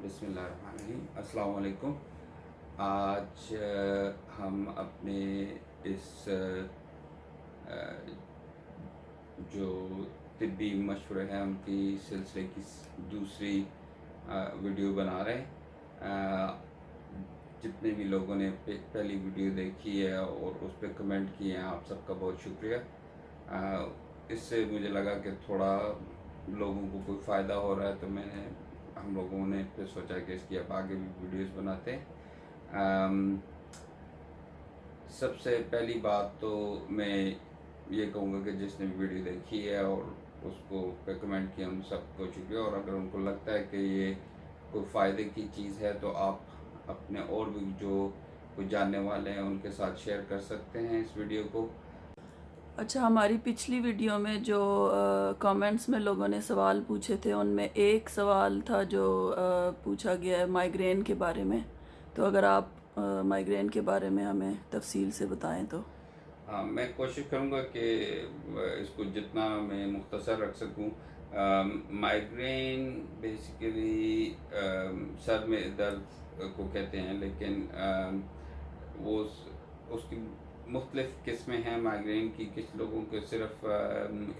बिस्मिल्लाहिर्रहमानिर्रहीम। अस्सलाम वालेकुम। आज हम अपने इस जो तिब्बी मशवरे हैं उनकी सिलसिले की दूसरी वीडियो बना रहे हैं। जितने भी लोगों ने पहली वीडियो देखी है और उस पर कमेंट किए हैं, आप सबका बहुत शुक्रिया। इससे मुझे लगा कि थोड़ा लोगों को कोई फ़ायदा हो रहा है, तो हम लोगों ने फिर सोचा कि इसकी अब आगे भी वीडियोस बनाते हैं। सबसे पहली बात तो मैं ये कहूँगा कि जिसने भी वीडियो देखी है और उसको पे कमेंट किया, उन सबको शुक्रिया। और अगर उनको लगता है कि ये कोई फ़ायदे की चीज़ है तो आप अपने और भी जो कोई जानने वाले हैं उनके साथ शेयर कर सकते हैं इस वीडियो को। अच्छा, हमारी पिछली वीडियो में जो कमेंट्स में लोगों ने सवाल पूछे थे, उनमें एक सवाल था जो पूछा गया है माइग्रेन के बारे में। तो अगर आप माइग्रेन के बारे में हमें तफसील से बताएं तो। हाँ, मैं कोशिश करूँगा कि इसको जितना मैं मुख्तसर रख सकूँ। माइग्रेन बेसिकली सर में दर्द को कहते हैं, लेकिन वो उसकी मुख्तलिफ़ किस्में हैं माइग्रेन की। कुछ लोगों को सिर्फ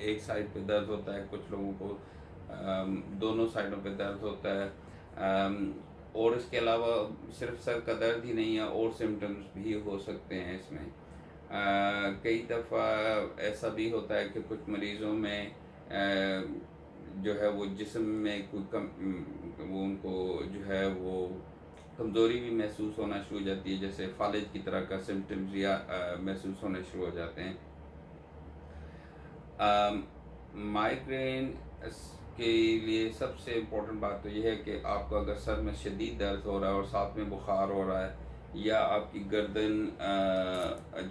एक साइड पे दर्द होता है, कुछ लोगों को दोनों साइडों पे दर्द होता है। और इसके अलावा सिर्फ सर का दर्द ही नहीं है, और सिम्टम्स भी हो सकते हैं इसमें। कई दफ़ा ऐसा भी होता है कि कुछ मरीज़ों में जो है वो जिस्म में कोई वो उनको जो है वो कमज़ोरी भी महसूस होना शुरू हो जाती है, जैसे फालिज की तरह का सिम्टम्स या महसूस होने शुरू हो जाते हैं। माइग्रेन के लिए सबसे इम्पोर्टेंट बात तो यह है कि आपको अगर सर में शदीद दर्द हो रहा है और साथ में बुखार हो रहा है, या आपकी गर्दन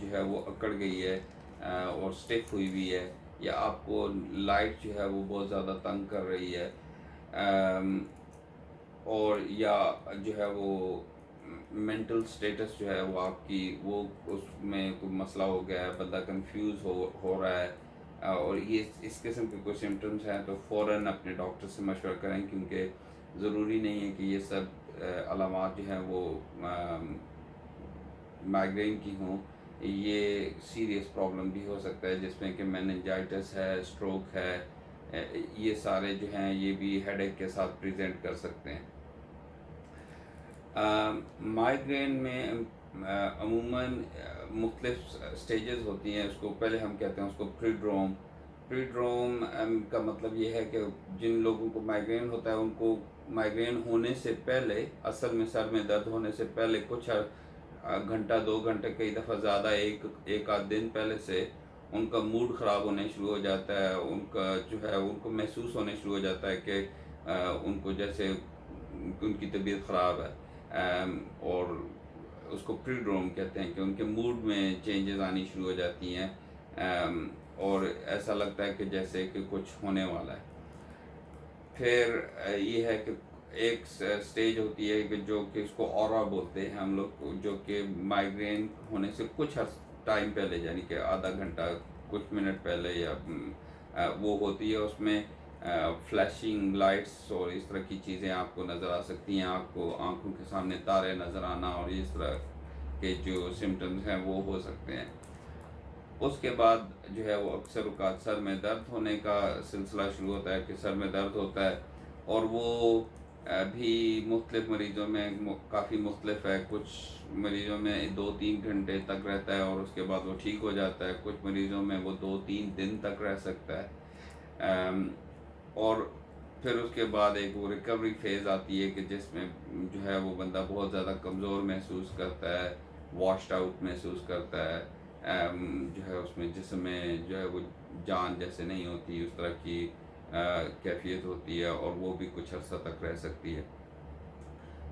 जो है वो अकड़ गई है और स्टिफ हुई हुई है, या आपको लाइट जो है वो बहुत ज़्यादा तंग कर रही है, और या जो है वो मेंटल स्टेटस जो है वो आपकी वो उसमें कोई मसला हो गया है, बंदा कंफ्यूज हो रहा है, और ये इस किस्म के कोई सिम्टम्स हैं, तो फ़ौरन अपने डॉक्टर से मशवरा करें, क्योंकि ज़रूरी नहीं है कि ये सब अलामात जो हैं वो माइग्रेन की हों। ये सीरियस प्रॉब्लम भी हो सकता है, जिसमें कि मेनिंजाइटिस है, स्ट्रोक है, ये सारे जो हैं ये भी हेडेक के साथ प्रेजेंट कर सकते हैं। माइग्रेन में अमूमन मुख्तलिफ स्टेजेस होती हैं। उसको पहले हम कहते हैं उसको प्रीड्रोम। प्रीड्रोम का मतलब ये है कि जिन लोगों को माइग्रेन होता है उनको माइग्रेन होने से पहले, असल में सर में दर्द होने से पहले कुछ घंटा 2 घंटे, कई दफ़ा ज़्यादा, एक आध दिन पहले से उनका मूड ख़राब होने शुरू हो जाता है। उनका जो है उनको महसूस होने शुरू हो जाता है कि उनको जैसे उनकी तबीयत ख़राब है, और उसको प्रीड्रोम कहते हैं कि उनके मूड में चेंजेस आनी शुरू हो जाती हैं, और ऐसा लगता है कि जैसे कि कुछ होने वाला है। फिर ये है कि एक स्टेज होती है कि जो कि इसको ऑरा बोलते हैं हम लोग, जो कि माइग्रेन होने से कुछ टाइम पहले, यानी कि आधा घंटा, कुछ मिनट पहले, या वो होती है। उसमें फ्लैशिंग लाइट्स और इस तरह की चीज़ें आपको नज़र आ सकती हैं, आपको आंखों के सामने तारे नज़र आना, और इस तरह के जो सिम्टम्स हैं वो हो सकते हैं। उसके बाद जो है वो अक्सर औक़ात सर में दर्द होने का सिलसिला शुरू होता है कि सर में दर्द होता है, और वो भी मुख्तलिफ मरीज़ों में काफ़ी मुख्तलिफ है। कुछ मरीज़ों में 2-3 घंटे तक रहता है और उसके बाद वो ठीक हो जाता है। कुछ मरीज़ों में वो 2-3 दिन तक रह सकता है, और फिर उसके बाद एक वो रिकवरी फेज़ आती है कि जिसमें जो है वो बंदा बहुत ज़्यादा कमज़ोर महसूस करता है, वॉश्ड आउट महसूस करता है, जो है उसमें जिस्म में जो है वो जान जैसे नहीं होती, उस तरह की कैफियत होती है, और वो भी कुछ अर्सा तक रह सकती है।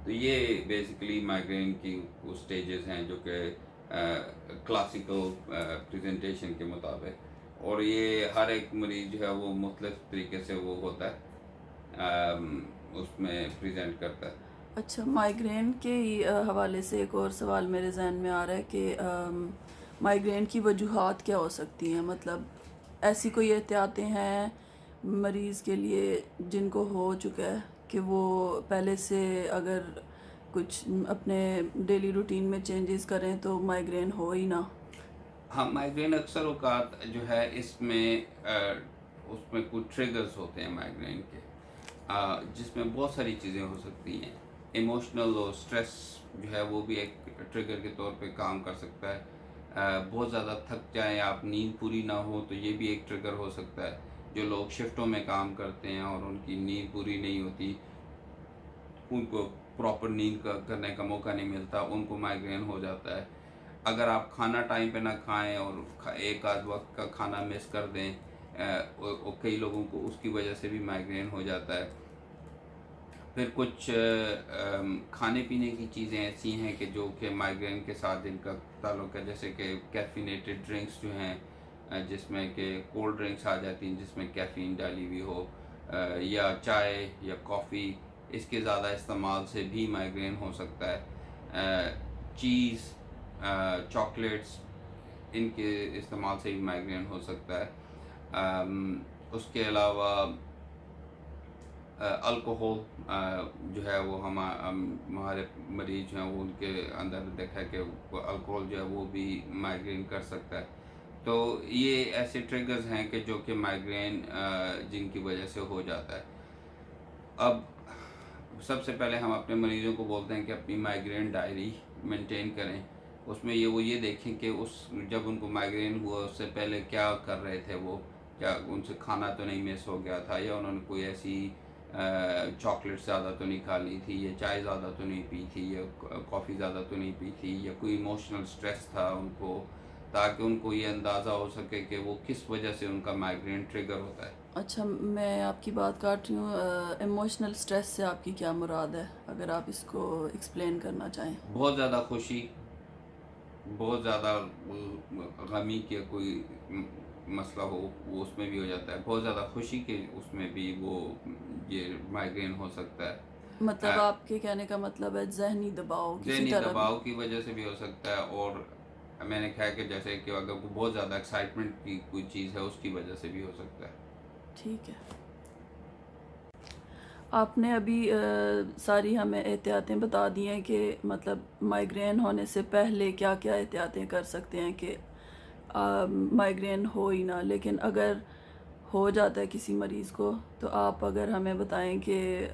तो ये बेसिकली माइग्रेन की वो स्टेजेस हैं जो कि क्लासिकल प्रेजेंटेशन के मुताबिक, और ये हर एक मरीज़ जो है वो मुख्तलिफ तरीके से वो होता है, उसमें प्रेजेंट करता है। अच्छा, माइग्रेन के हवाले से एक और सवाल मेरे जहन में आ रहा है कि माइग्रेन की वजूहात क्या हो सकती हैं। मतलब ऐसी कोई एहतियातें हैं मरीज़ के लिए जिनको हो चुका है کہ وہ پہلے سے اگر کچھ اپنے ڈیلی روٹین میں چینجز کریں تو مائیگرین ہو ہی نہ؟ ہاں، مائیگرین اکثر اوقات جو ہے اس میں کچھ ٹریگرز ہوتے ہیں مائیگرین کے، جس میں بہت ساری چیزیں ہو سکتی ہیں۔ ایموشنل اور اسٹریس جو ہے وہ بھی ایک ٹریگر کے طور پہ کام کر سکتا ہے۔ بہت زیادہ تھک جائیں آپ، نیند پوری نہ ہو تو یہ بھی ایک ٹریگر ہو سکتا ہے۔ جو لوگ شفٹوں میں کام کرتے ہیں اور ان کی نیند پوری نہیں ہوتی، ان کو پراپر نیند کرنے کا موقع نہیں ملتا، ان کو مائیگرین ہو جاتا ہے۔ اگر آپ کھانا ٹائم پہ نہ کھائیں اور ایک آدھ وقت کا کھانا مس کر دیں، کئی لوگوں کو اس کی وجہ سے بھی مائیگرین ہو جاتا ہے۔ پھر کچھ کھانے پینے کی چیزیں ایسی ہیں کہ جو کہ مائیگرین کے ساتھ جن کا تعلق ہے، جیسے کہ کیفینیٹڈ ڈرنکس جو ہیں، جس میں کہ کولڈ ڈرنکس آ جاتی ہیں جس میں کیفین ڈالی ہوئی ہو، یا چائے یا کافی، اس کے زیادہ استعمال سے بھی مائیگرین ہو سکتا ہے۔ چیز، چاکلیٹس، ان کے استعمال سے بھی مائیگرین ہو سکتا ہے۔ اس کے علاوہ الکوہول جو ہے وہ ہمارے مریض جو ہیں وہ ان کے اندر دیکھا ہے کہ الکوہول جو ہے وہ بھی مائیگرین کر سکتا ہے۔ تو یہ ایسے ٹریگرز ہیں کہ جو کہ مائیگرین جن کی وجہ سے ہو جاتا ہے۔ اب سب سے پہلے ہم اپنے مریضوں کو بولتے ہیں کہ اپنی مائیگرین ڈائری مینٹین کریں۔ اس میں وہ یہ دیکھیں کہ جب ان کو مائیگرین ہوا اس سے پہلے کیا کر رہے تھے، وہ کیا ان سے کھانا تو نہیں مس ہو گیا تھا، یا انہوں نے کوئی ایسی چاکلیٹ زیادہ تو نہیں کھا لی تھی، یا چائے زیادہ تو نہیں پی تھی، یا کافی زیادہ تو نہیں پی تھی، یا کوئی ایموشنل سٹریس تھا ان کو، تاکہ ان کو یہ اندازہ ہو سکے کہ وہ کس وجہ سے ان کا مائیگرین ٹریگر ہوتا ہے۔ اچھا، میں آپ کی بات کاٹ رہی ہوں، ایموشنل سٹریس سے آپ کی کیا مراد ہے؟ اگر آپ اس کو ایکسپلین کرنا چاہیں۔ بہت زیادہ خوشی، بہت زیادہ غمی کے کوئی مسئلہ ہو، وہ اس میں بھی ہو جاتا ہے۔ بہت زیادہ خوشی کے اس میں بھی یہ مائیگرین ہو سکتا ہے۔ مطلب آپ کے کہنے کا مطلب ہے ذہنی دباؤ کسی ذہنی طرح بھی؟ دباؤ کی وجہ سے بھی ہو سکتا ہے، اور میں نے کہا کہ جیسے کہ اگر بہت زیادہ ایکسائٹمنٹ کی کوئی چیز ہے اس کی وجہ سے بھی ہو سکتا ہے۔ ٹھیک ہے۔ آپ نے ابھی ساری ہمیں احتیاطیں بتا دی ہیں کہ مطلب مائیگرین ہونے سے پہلے کیا کیا احتیاطیں کر سکتے ہیں کہ مائیگرین ہو ہی نہ، لیکن اگر ہو جاتا ہے کسی مریض کو تو آپ اگر ہمیں بتائیں کہ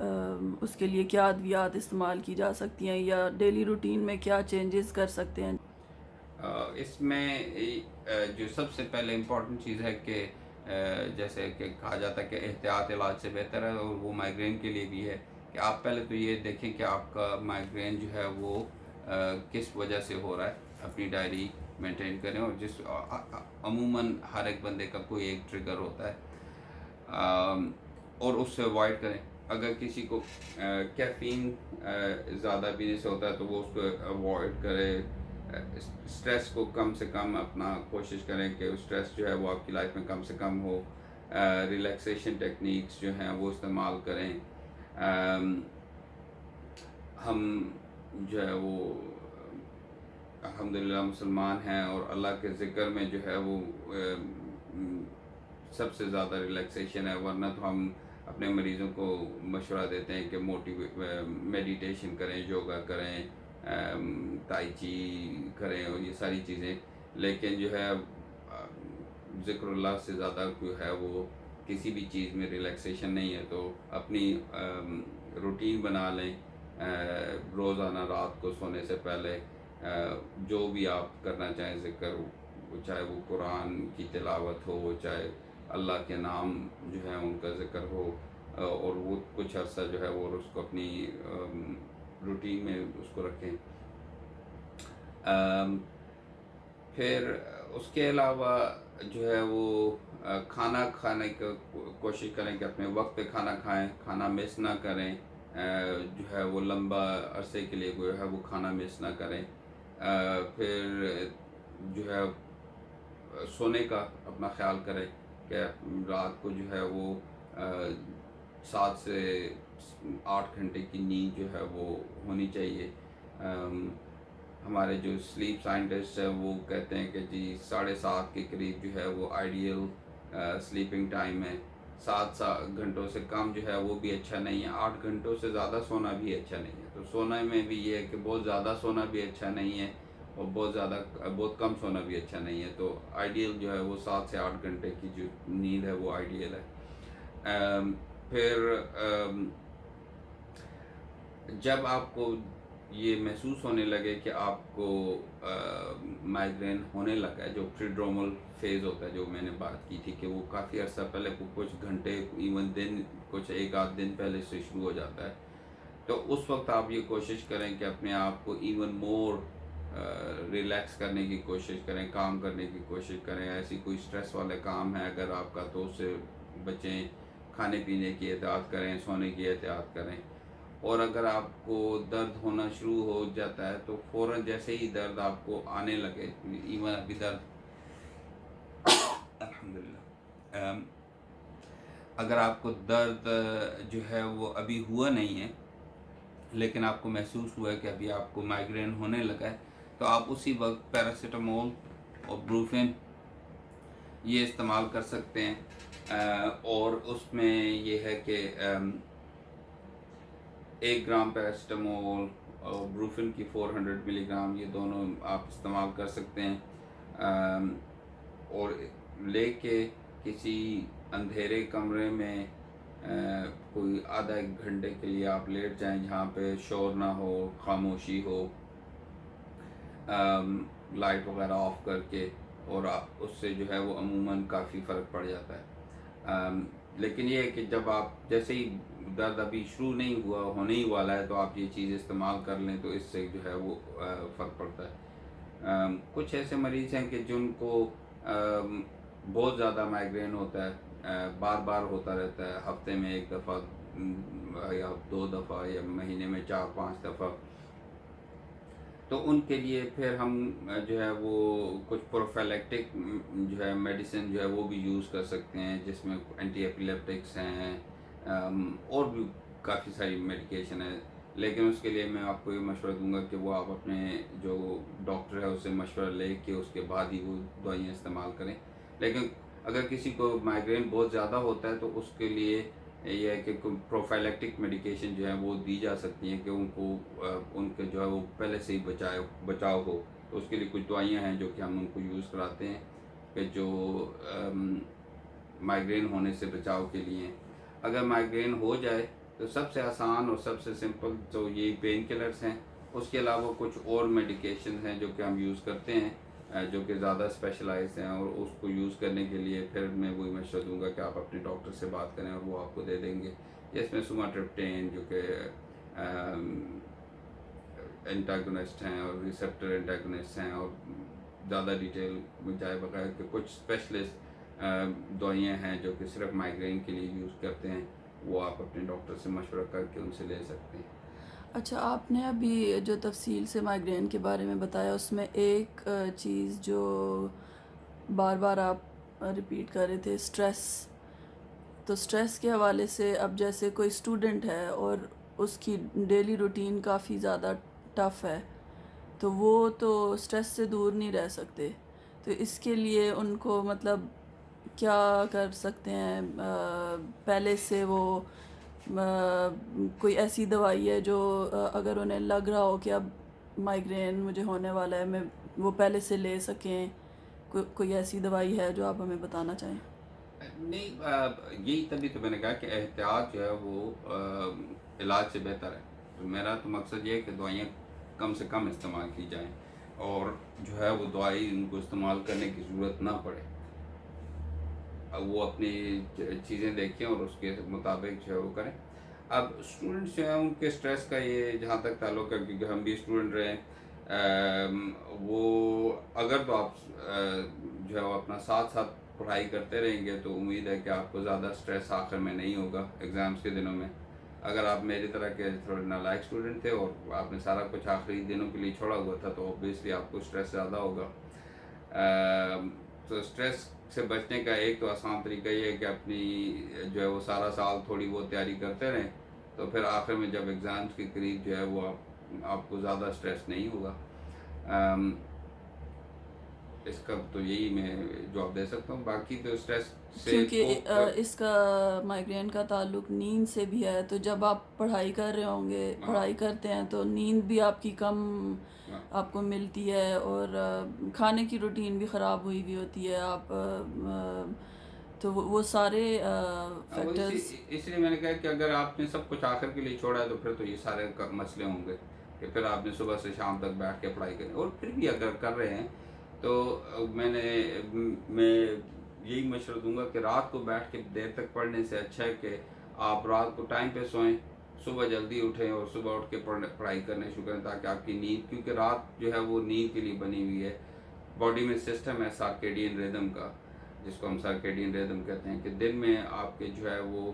اس کے لیے کیا ادویات استعمال کی جا سکتی ہیں یا ڈیلی روٹین میں کیا چینجز کر سکتے ہیں؟ اس میں جو سب سے پہلے امپورٹنٹ چیز ہے کہ جیسے کہ کہا جاتا ہے کہ احتیاط علاج سے بہتر ہے، اور وہ مائیگرین کے لیے بھی ہے کہ آپ پہلے تو یہ دیکھیں کہ آپ کا مائیگرین جو ہے وہ کس وجہ سے ہو رہا ہے، اپنی ڈائری مینٹین کریں، اور عموماً ہر ایک بندے کا کوئی ایک ٹریگر ہوتا ہے، اور اس سے اوائڈ کریں۔ اگر کسی کو کیفین زیادہ پینے سے ہوتا ہے تو وہ اس کو اوائڈ کرے۔ اسٹریس کو کم سے کم اپنا کوشش کریں کہ اسٹریس جو ہے وہ آپ کی لائف میں کم سے کم ہو۔ ریلیکسیشن ٹیکنیکس جو ہیں وہ استعمال کریں۔ ہم جو ہے وہ الحمدللہ مسلمان ہیں، اور اللہ کے ذکر میں جو ہے وہ سب سے زیادہ ریلیکسیشن ہے، ورنہ تو ہم اپنے مریضوں کو مشورہ دیتے ہیں کہ میڈیٹیشن کریں، یوگا کریں، تائی چی کریں، اور یہ ساری چیزیں، لیکن جو ہے ذکر اللہ سے زیادہ جو ہے وہ کسی بھی چیز میں ریلیکسیشن نہیں ہے۔ تو اپنی روٹین بنا لیں، روزانہ رات کو سونے سے پہلے جو بھی آپ کرنا چاہیں ذکر، چاہے وہ قرآن کی تلاوت ہو، چاہے اللہ کے نام جو ہے ان کا ذکر ہو، اور وہ کچھ عرصہ جو ہے وہ اس کو اپنی روٹین میں اس کو رکھیں۔ پھر اس کے علاوہ جو ہے وہ کھانا کھانے کا کوشش کریں کہ اپنے وقت پہ کھانا کھائیں، کھانا مس نہ کریں، جو ہے وہ لمبا عرصے کے لیے جو ہے وہ کھانا مس نہ کریں۔ پھر جو ہے سونے کا اپنا خیال کریں کہ رات کو جو ہے وہ 7 سے 8 گھنٹے کی نیند جو ہے وہ ہونی چاہیے۔ ہمارے جو سلیپ سائنٹسٹ ہیں وہ کہتے ہیں کہ جی 7:30 کے قریب جو ہے وہ آئیڈیل سلیپنگ ٹائم ہے۔ 7 घंटों से कम जो है वो भी अच्छा नहीं है, 8 घंटों से ज़्यादा सोना भी अच्छा नहीं है। तो सोने में भी ये है कि बहुत ज़्यादा सोना भी अच्छा नहीं है और बहुत कम सोना भी अच्छा नहीं है। तो आइडियल जो है वो 7 से 8 घंटे की जो नींद है वो आइडियल है। अम, फिर जब आपको ये महसूस होने लगे कि आपको माइग्रेन होने लगा है, जो प्रीड्रोमल फेज़ होता है, जो मैंने बात की थी कि वो काफ़ी अर्सा पहले, कुछ घंटे, इवन दिन, कुछ एक आध दिन पहले से शुरू हो जाता है, तो उस वक्त आप ये कोशिश करें कि अपने आप को इवन मोर रिलैक्स करने की कोशिश करें, काम करने की कोशिश करें। ऐसी कोई स्ट्रेस वाले काम है अगर आपका, तो उससे बचें। खाने पीने की एहतियात करें, सोने की एहतियात करें। और अगर आपको दर्द होना शुरू हो जाता है तो फ़ौरन जैसे ही दर्द आपको आने लगे, इवन अभी दर्द अल्हम्दुलिल्लाह, अगर आपको दर्द जो है वो अभी हुआ नहीं है, लेकिन आपको महसूस हुआ है कि अभी आपको माइग्रेन होने लगा है, तो आप उसी वक्त पैरासीटामोल और ब्रूफेन ये इस्तेमाल कर सकते हैं। और उसमें ये है कि 1 ग्राम पैरासीटामोल और ब्रूफिन की 400 मिलीग्राम, ये दोनों आप इस्तेमाल कर सकते हैं। और लेके किसी अंधेरे कमरे में कोई आधा एक घंटे के लिए आप लेट जाएं, जहाँ पे शोर ना हो, खामोशी हो, लाइट वगैरह ऑफ करके, और उससे जो है वो अमूमन काफ़ी फ़र्क पड़ जाता है। लेकिन ये है कि जब आप, जैसे ही दर्द अभी शुरू नहीं हुआ, होने ही वाला है, तो आप ये चीज़ इस्तेमाल कर लें तो इससे जो है वो फ़र्क पड़ता है। कुछ ऐसे मरीज़ हैं कि जिनको बहुत ज़्यादा माइग्रेन होता है, बार बार होता रहता है, हफ्ते में 1 दफ़ा या 2 दफ़ा, या महीने में 4-5 दफ़ा। तो उनके लिए फिर हम जो है वो कुछ प्रोफाइलैक्टिक जो है मेडिसिन जो है वो भी यूज़ कर सकते हैं, जिसमें एंटी एपिलेप्टिक्स हैं, और भी काफ़ी सारी मेडिकेशन है। लेकिन उसके लिए मैं आपको ये मशवरा दूंगा कि वो आप अपने जो डॉक्टर है उससे मशवरा ले के उसके बाद ही वो दवाइयाँ इस्तेमाल करें। लेकिन अगर किसी को माइग्रेन बहुत ज़्यादा होता है तो उसके लिए ये है कि प्रोफाइलैक्टिक मेडिकेशन जो है वो दी जा सकती हैं कि उनको उनके जो है वो पहले से ही बचाव हो। तो उसके लिए कुछ दवाइयाँ हैं जो कि हम उनको यूज़ कराते हैं कि जो माइग्रेन होने से बचाव के लिए हैं। अगर माइग्रेन हो जाए तो सबसे आसान और सबसे सिंपल तो यही पेन किलर्स हैं। उसके अलावा कुछ और मेडिकेशन हैं जो कि हम यूज़ करते हैं, जो कि ज़्यादा स्पेशलाइज्ड हैं, और उसको यूज़ करने के लिए फिर मैं वही मशवरा दूंगा कि आप अपने डॉक्टर से बात करें और वो आपको दे देंगे। इसमें सुमाट्रिप्टेन जो कि एंटागोनिस्ट हैं और रिसेप्टर एंटागोनिस्ट हैं, और ज़्यादा डिटेल में जाए बगैर कि कुछ स्पेशलिस्ट दवाइयाँ हैं जो कि सिर्फ माइग्रेन के लिए यूज़ करते हैं, वो आप अपने डॉक्टर से मशवरा करके उनसे ले सकते हैं। अच्छा, आपने अभी जो तफसील से माइग्रेन के बारे में बताया, उसमें एक चीज़ जो बार बार आप रिपीट कर रहे थे, स्ट्रेस। तो स्ट्रेस के हवाले से, अब जैसे कोई स्टूडेंट है और उसकी डेली रूटीन काफ़ी ज़्यादा टफ़ है, तो वो तो स्ट्रेस से दूर नहीं रह सकते। तो इसके लिए उनको मतलब क्या कर सकते हैं? पहले से वो कोई ऐसी दवाई है जो अगर उन्हें लग रहा हो कि अब माइग्रेन मुझे होने वाला है, मैं वो पहले से ले सकें? कोई ऐसी दवाई है जो आप हमें बताना चाहें? नहीं, यही तभी तो मैंने कहा कि एहतियात जो है वो इलाज से बेहतर है। तो मेरा तो मकसद ये है कि दवाइयाँ कम से कम इस्तेमाल की जाएं, और जो है वो दवाई उनको इस्तेमाल करने की ज़रूरत ना पड़े। अब वो अपनी चीज़ें देखें और उसके मुताबिक जो है वो करें। अब स्टूडेंट्स जो हैं उनके स्ट्रेस का ये जहाँ तक ताल्लुक है, क्योंकि हम भी स्टूडेंट रहे हैं, वो अगर तो आप जो है वो अपना साथ साथ पढ़ाई करते रहेंगे तो उम्मीद है कि आपको ज़्यादा स्ट्रेस आखिर में नहीं होगा एग्ज़ाम्स के दिनों में। अगर आप मेरी तरह के थोड़े नालायक स्टूडेंट थे और आपने सारा कुछ आखिरी दिनों के लिए छोड़ा हुआ था, तो ऑब्वियसली आपको स्ट्रेस ज़्यादा होगा। तो स्ट्रेस से बचने का एक तो आसान तरीका ये है कि अपनी जो है वो सारा साल थोड़ी बहुत तैयारी करते रहें, तो फिर आखिर में जब एग्ज़ाम्स के करीब जो है वो आपको ज़्यादा स्ट्रेस नहीं होगा। اس کا تو یہی میں جواب دے سکتا ہوں. باقی تو اسٹریس سے کیونکہ کوپ اس کا مائگرین کا تعلق نیند سے بھی ہے، تو جب آپ پڑھائی کر رہے ہوں گے، پڑھائی کرتے ہیں تو نیند بھی آپ کی کم آپ کو ملتی ہے، اور کھانے کی روٹین بھی خراب ہوئی ہوئی ہوتی ہے. آپ تو وہ سارے فیکٹرز. اس لیے میں نے کہا کہ اگر آپ نے سب کچھ آخر کے لیے چھوڑا ہے تو پھر تو یہ سارے مسئلے ہوں گے کہ پھر آپ نے صبح سے شام تک بیٹھ کے پڑھائی کریں. اور پھر بھی اگر کر رہے ہیں تو میں یہی مشورہ دوں گا کہ رات کو بیٹھ کے دیر تک پڑھنے سے اچھا ہے کہ آپ رات کو ٹائم پہ سوئیں، صبح جلدی اٹھیں اور صبح اٹھ کے پڑھائی کرنے شروع کریں، تاکہ آپ کی نیند، کیونکہ رات جو ہے وہ نیند کے لیے بنی ہوئی ہے. باڈی میں سسٹم ہے سارکیڈین ریدم کا، جس کو ہم سارکیڈین ریدم کہتے ہیں، کہ دن میں آپ کے جو ہے وہ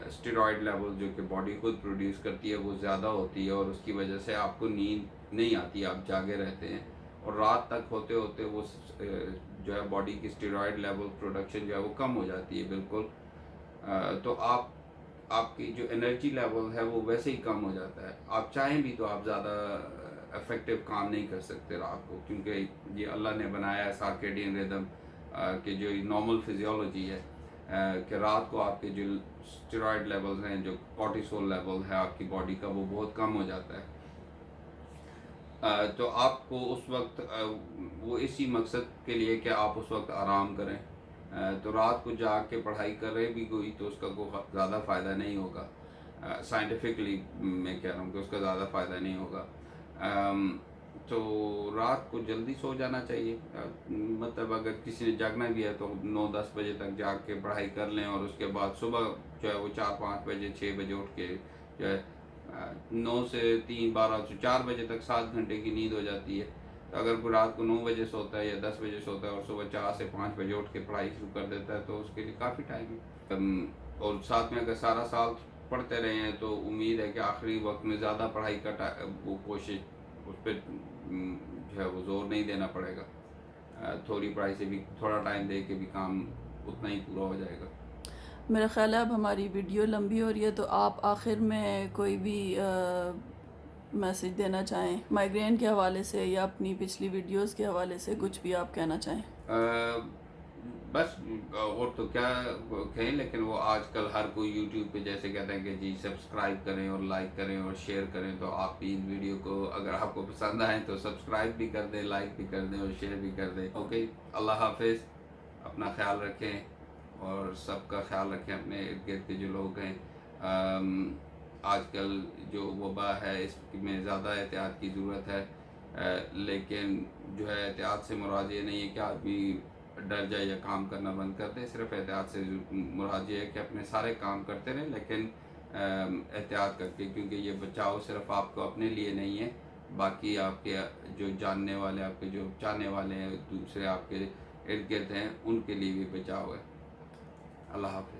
اسٹیرائڈ لیول جو کہ باڈی خود پروڈیوس کرتی ہے وہ زیادہ ہوتی ہے، اور اس کی وجہ سے آپ کو نیند نہیں آتی، آپ جاگے رہتے ہیں، اور رات تک ہوتے ہوتے وہ جو ہے باڈی کی اسٹیرائڈ لیول پروڈکشن جو ہے وہ کم ہو جاتی ہے بالکل. تو آپ کی جو انرجی لیول ہے وہ ویسے ہی کم ہو جاتا ہے. آپ چاہیں بھی تو آپ زیادہ افیکٹو کام نہیں کر سکتے رات کو، کیونکہ یہ اللہ نے بنایا ہے سارکیڈین ریدم کہ جو نارمل فزیولوجی ہے کہ رات کو آپ کے جو اسٹیرائڈ لیولز ہیں، جو کورٹیسول لیول ہے آپ کی باڈی کا، وہ بہت کم ہو جاتا ہے. تو آپ کو اس وقت وہ اسی مقصد کے لیے کہ آپ اس وقت آرام کریں. تو رات کو جاگ کے پڑھائی کر رہے بھی کوئی تو اس کا کوئی زیادہ فائدہ نہیں ہوگا. سائنٹیفکلی میں کہہ رہا ہوں کہ اس کا زیادہ فائدہ نہیں ہوگا. تو رات کو جلدی سو جانا چاہیے. مطلب اگر کسی نے جاگنا بھی ہے تو 9-10 بجے تک جاگ کے پڑھائی کر لیں، اور اس کے بعد صبح جو ہے وہ 4-5 بجے 6 بجے اٹھ کے جو ہے 9 سے 3 12 سے 4 بجے تک 7 گھنٹے کی نیند ہو جاتی ہے. تو اگر کوئی رات کو 9 بجے سوتا ہے یا 10 بجے سوتا ہے اور صبح 4 سے 5 بجے اٹھ کے پڑھائی شروع کر دیتا ہے تو اس کے لیے کافی ٹائم ہے. اور ساتھ میں اگر سارا سال پڑھتے رہے ہیں تو امید ہے کہ آخری وقت میں زیادہ پڑھائی کا وہ کوشش اس پہ جو ہے وہ زور نہیں دینا پڑے گا. تھوڑی پڑھائی سے بھی تھوڑا ٹائم دے کے بھی کام اتنا ہی پورا ہو جائے گا. میرا خیال ہے اب ہماری ویڈیو لمبی ہو رہی ہے، تو آپ آخر میں کوئی بھی میسج دینا چاہیں مائگرین کے حوالے سے یا اپنی پچھلی ویڈیوز کے حوالے سے، کچھ بھی آپ کہنا چاہیں. بس اور تو کیا کہیں، لیکن وہ آج کل ہر کوئی یوٹیوب پہ جیسے کہتے ہیں کہ جی سبسکرائب کریں اور لائک کریں اور شیئر کریں. تو آپ بھی ان ویڈیو کو اگر آپ کو پسند آئیں تو سبسکرائب بھی کر دیں، لائک بھی کر دیں اور شیئر بھی کر دیں. اوکے، اللہ حافظ. اپنا خیال رکھیں اور سب کا خیال رکھیں، اپنے ارد گرد کے جو لوگ ہیں. آج کل جو وبا ہے اس میں زیادہ احتیاط کی ضرورت ہے، لیکن جو ہے احتیاط سے مراد یہ نہیں ہے کہ آدمی ڈر جائے یا کام کرنا بند کر دے. صرف احتیاط سے مراد یہ ہے کہ اپنے سارے کام کرتے رہیں، لیکن احتیاط کر کے، کیونکہ یہ بچاؤ صرف آپ کو اپنے لیے نہیں ہے، باقی آپ کے جو جاننے والے، آپ کے جو چاہنے والے ہیں، دوسرے آپ کے ارد گرد ہیں، ان کے لیے بھی بچاؤ ہے. اللہ حافظ.